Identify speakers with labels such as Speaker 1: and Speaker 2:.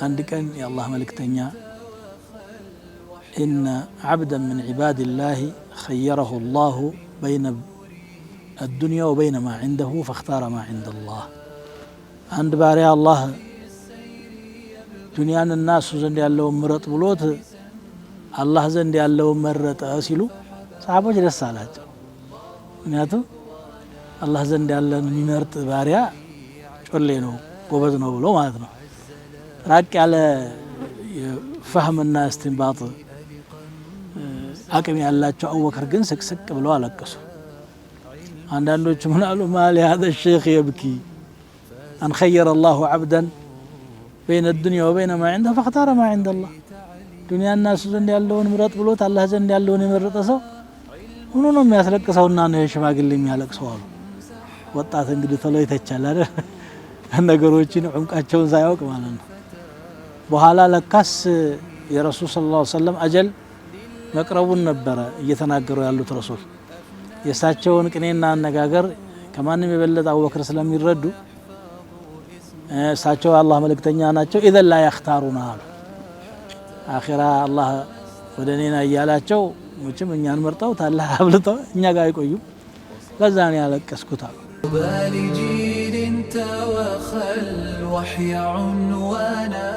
Speaker 1: عند كان يا الله ملكتنيا إن عبدا من عباد الله خيره الله بين الدنيا وبين ما عنده فاختار ما عند الله عند باري الله دنيا الناس زند ያለው ምረጥ ብሎት አላህ ዘንድ ያለው መረጠ ሲሉ ሰሃቦች ደስ አላቸው ምክንያቱም አላህ ዘንድ ያለን የሚመርጥ ባሪያ ጮሌ ነው ጎበዝ ነው ብሎ ማለት ነው ራቅ ያለ ፈህምና استنباط አቅም ያላቸው አቡበክር ግን ስቅስቅ ብለው አለቀሱ አንዳንዶቹ ምን አሉ ማሊ هذا الشيخ يبكي ان خير الله عبدا بين الدنيا وبين ما عنده فاختار ما عند الله دنيا الناس ዘንድ ያለውን ምረጥ ብሎት አላህ ዘንድ ያለውን የመረጠ ሰው ሆኖ ነው የሚያስለቅሰውና ነው ሽማግሌ የሚያለቅሰው አሉ ወጣት እንግዲህ ተለው ይተቻል አይደል ነገሮችን ዑምቃቸውን ሳያውቅ ማለት ነው በኋላ ለካስ የረሱል ሰለላሁ ዐለይሂ ወሰለም አጀል መቅረቡን ነበር እየተናገሩ ያሉት ረሱል የሳቸውን ቅኔና አነጋገር ከማንም የበለጠ አቡበክር ስለሚረዱ እሳቸው አላህ መልእክተኛ ናቸው اذا لا يختارنا አኺራ አላህ ወደኔና ያላቸው ሙጭም እኛን መርጠው ታላህ አብልጠው እኛ ጋር አይቆዩ ለዛን ያለቀስኩት
Speaker 2: بالجيل توخى الوحي عنوانا